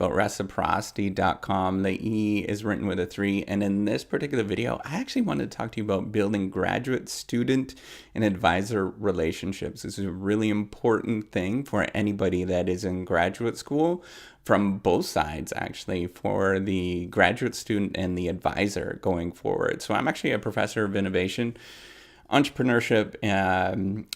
about reciprocity.com. The E is written with a 3. And in this particular video, I actually wanted to talk to you about building graduate student and advisor relationships. This is a really important thing for anybody that is in graduate school, from both sides, actually, for the graduate student and the advisor going forward. So I'm actually a professor of innovation, entrepreneurship,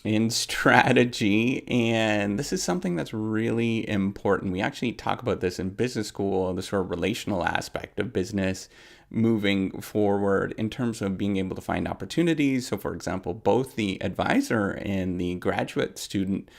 in strategy, and this is something that's really important. We actually talk about this in business school, the sort of relational aspect of business moving forward in terms of being able to find opportunities. So for example, both the advisor and the graduate student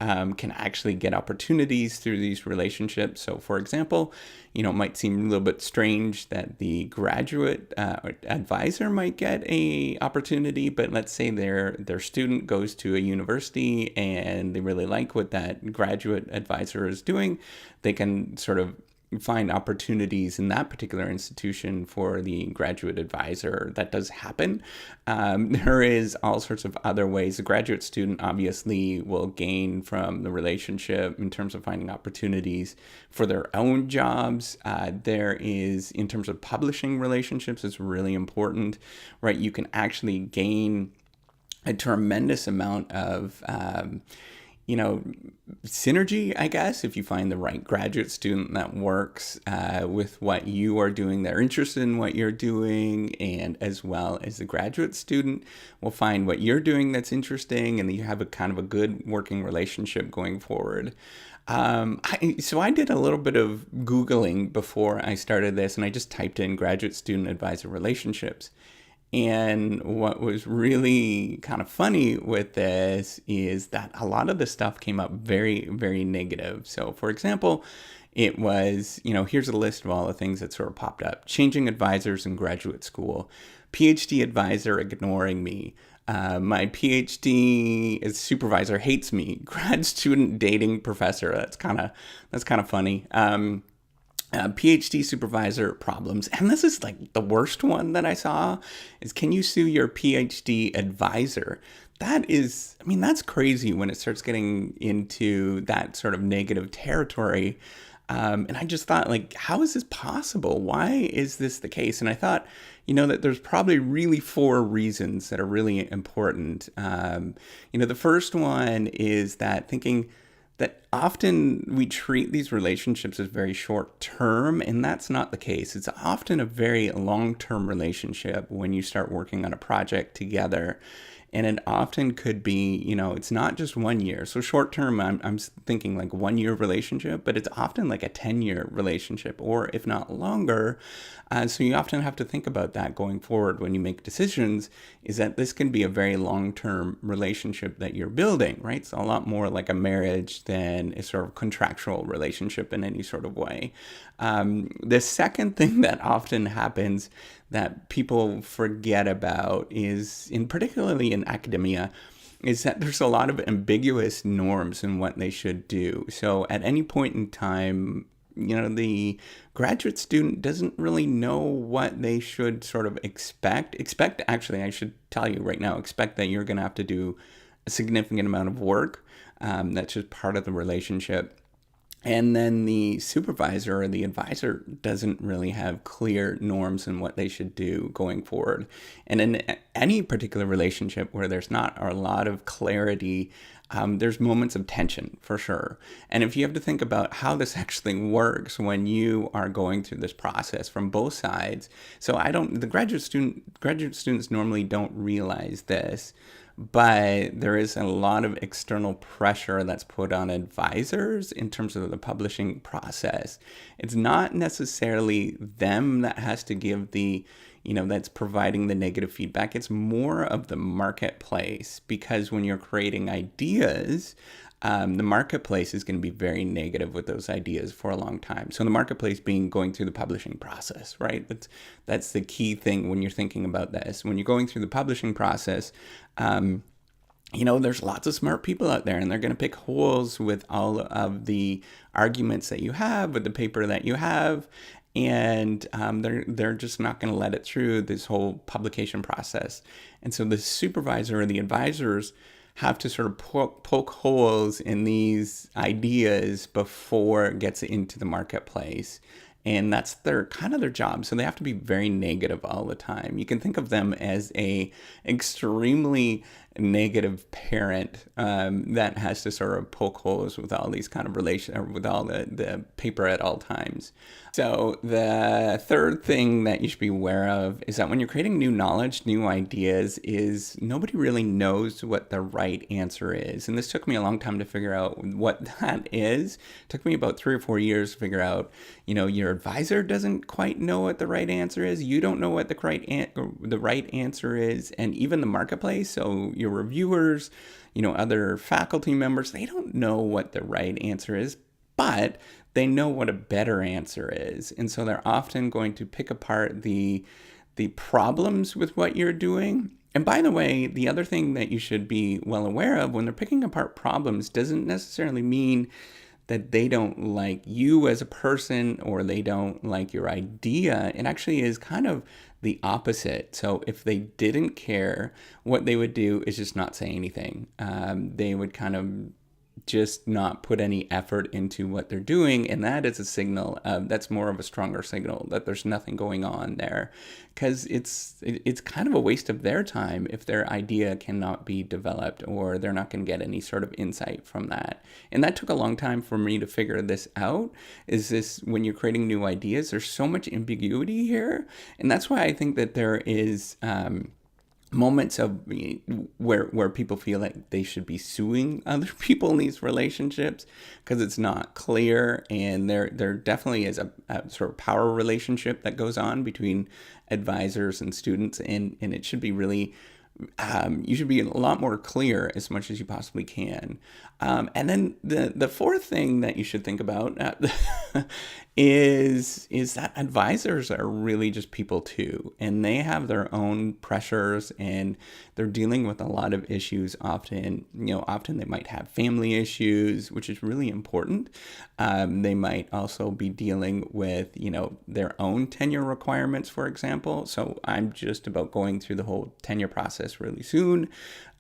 can actually get opportunities through these relationships. So for example, it might seem a little bit strange that the graduate advisor might get a opportunity, but let's say their student goes to a university and they really like what that graduate advisor is doing. They can sort of find opportunities in that particular institution for the graduate advisor. That does happen. There is all sorts of other ways. The graduate student obviously will gain from the relationship in terms of finding opportunities for their own jobs. There is, in terms of publishing relationships, it's really important, right? You can actually gain a tremendous amount of synergy, I guess, if you find the right graduate student that works with what you are doing, they're interested in what you're doing, and as well as the graduate student will find what you're doing that's interesting, and you have a kind of a good working relationship going forward. So I did a little bit of Googling before I started this, and I just typed in graduate student advisor relationships. And what was really kind of funny with this is that a lot of the stuff came up very, very negative. So for example, it was, here's a list of all the things that sort of popped up. Changing advisors in graduate school, PhD advisor ignoring me, my PhD supervisor hates me, grad student dating professor. That's kind of funny. PhD supervisor problems. And this is like the worst one that I saw is, can you sue your PhD advisor? That is, that's crazy when it starts getting into that sort of negative territory. And I just thought, like, how is this possible? Why is this the case? And I thought, that there's probably really 4 reasons that are really important. The first one is that thinking that often we treat these relationships as very short term, and that's not the case. It's often a very long-term relationship when you start working on a project together. And it often could be, it's not just 1 year. So short term, I'm thinking like 1 year relationship, but it's often like a 10-year relationship, or if not longer. So you often have to think about that going forward when you make decisions, is that this can be a very long-term relationship that you're building, right? It's a lot more like a marriage than a sort of contractual relationship in any sort of way. The second thing that often happens that people forget about is, particularly in academia, is that there's a lot of ambiguous norms in what they should do. So at any point in time, the graduate student doesn't really know what they should sort of expect. Actually, I should tell you right now, expect that you're going to have to do a significant amount of work. That's just part of the relationship. And then the supervisor or the advisor doesn't really have clear norms in what they should do going forward. And in any particular relationship where there's not a lot of clarity, there's moments of tension for sure. And if you have to think about how this actually works when you are going through this process from both sides. So the graduate students normally don't realize this, but there is a lot of external pressure that's put on advisors in terms of the publishing process. It's not necessarily them that has to give that's providing the negative feedback. It's more of the marketplace, because when you're creating ideas, the marketplace is going to be very negative with those ideas for a long time. So the marketplace being going through the publishing process, right? That's the key thing when you're thinking about this. When you're going through the publishing process, there's lots of smart people out there, and they're going to pick holes with all of the arguments that you have, with the paper that you have, and they're just not going to let it through this whole publication process. And so the supervisor or the advisors have to sort of poke holes in these ideas before it gets into the marketplace. And that's their job. So they have to be very negative all the time. You can think of them as a extremely negative parent that has to sort of poke holes with all these kind of with all the paper at all times. So the third thing that you should be aware of is that when you're creating new knowledge, new ideas, is nobody really knows what the right answer is. And this took me a long time to figure out what that is. It took me about 3 or 4 years to figure out, your advisor doesn't quite know what the right answer is. You don't know what the right answer is. And even the marketplace, so your reviewers, other faculty members, they don't know what the right answer is, but they know what a better answer is. And so they're often going to pick apart the problems with what you're doing. And by the way, the other thing that you should be well aware of, when they're picking apart problems, doesn't necessarily mean that they don't like you as a person or they don't like your idea. It actually is kind of the opposite. So if they didn't care, what they would do is just not say anything. They would kind of just not put any effort into what they're doing, and that is a signal that's more of a stronger signal that there's nothing going on there, because it's kind of a waste of their time if their idea cannot be developed or they're not going to get any sort of insight from that. And that took a long time for me to figure this out. Is this, when you're creating new ideas, there's so much ambiguity here, and that's why I think that there is moments of where people feel like they should be suing other people in these relationships because it's not clear, and there definitely is a sort of power relationship that goes on between advisors and students, and it should be really you should be a lot more clear as much as you possibly can. And then the fourth thing that you should think about is that advisors are really just people too, and they have their own pressures, and they're dealing with a lot of issues. Often they might have family issues, which is really important. They might also be dealing with their own tenure requirements, for example. So I'm just about going through the whole tenure process really soon.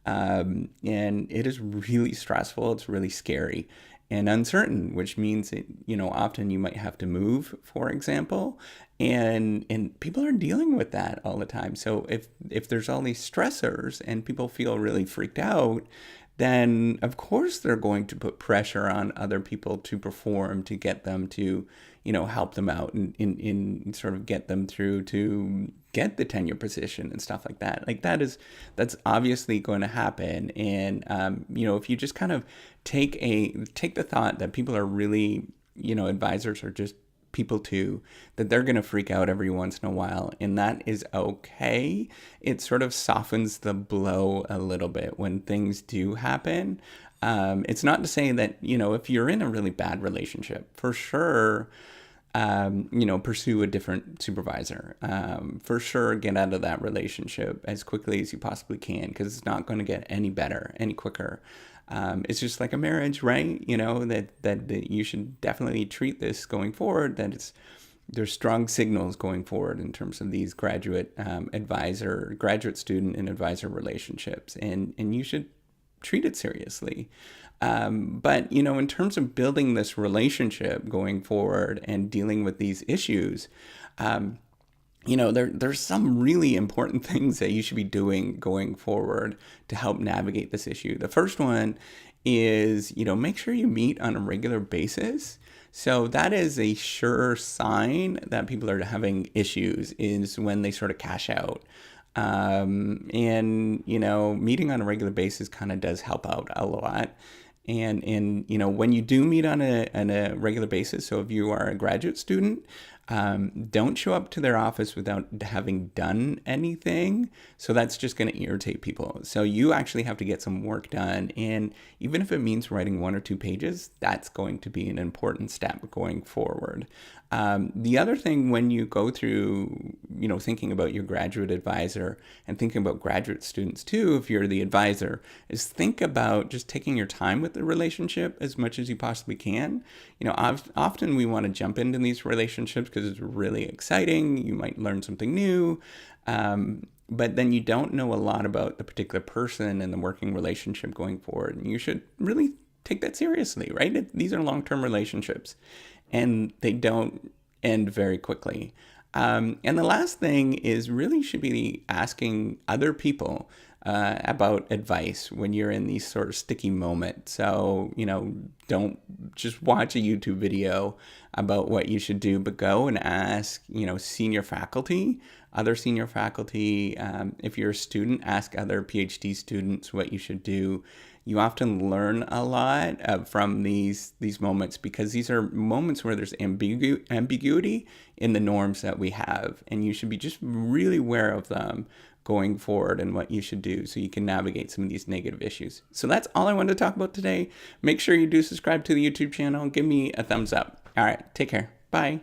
And it is really stressful. It's really scary and uncertain, which means that, often you might have to move, for example, and people are dealing with that all the time. So if there's all these stressors and people feel really freaked out, then of course they're going to put pressure on other people to perform, to get them to, help them out and sort of get them through to get the tenure position and stuff like that. That's obviously going to happen. And, if you just kind of take the thought that people are really, advisors are just people too, that they're going to freak out every once in a while, and that is okay. It sort of softens the blow a little bit when things do happen. It's not to say that, if you're in a really bad relationship, for sure, pursue a different supervisor. For sure, get out of that relationship as quickly as you possibly can, because it's not going to get any better, any quicker. It's just like a marriage, right? That you should definitely treat this going forward, that there's strong signals going forward in terms of these graduate student and advisor relationships, and you should treat it seriously. But, in terms of building this relationship going forward and dealing with these issues, there's some really important things that you should be doing going forward to help navigate this issue. The first one is, make sure you meet on a regular basis. So that is a sure sign that people are having issues, is when they sort of cash out. And, meeting on a regular basis kind of does help out a lot. And when you do meet on a regular basis, so if you are a graduate student, don't show up to their office without having done anything. So that's just going to irritate people. So you actually have to get some work done. And even if it means writing 1 or 2 pages, that's going to be an important step going forward. The other thing, when you go through, thinking about your graduate advisor and thinking about graduate students too, if you're the advisor, is think about just taking your time with the relationship as much as you possibly can. Often we want to jump into these relationships because because it's really exciting. You might learn something new. But then you don't know a lot about the particular person and the working relationship going forward. And you should really take that seriously, right? These are long-term relationships and they don't end very quickly. And the last thing is really should be asking other people about advice when you're in these sort of sticky moments. So, don't just watch a YouTube video about what you should do, but go and ask, senior faculty, other senior faculty. If you're a student, ask other PhD students what you should do. You often learn a lot from these moments, because these are moments where there's ambiguity in the norms that we have, and you should be just really aware of them going forward and what you should do so you can navigate some of these negative issues. So that's all I wanted to talk about today. Make sure you do subscribe to the YouTube channel. Give me a thumbs up. All right, take care. Bye.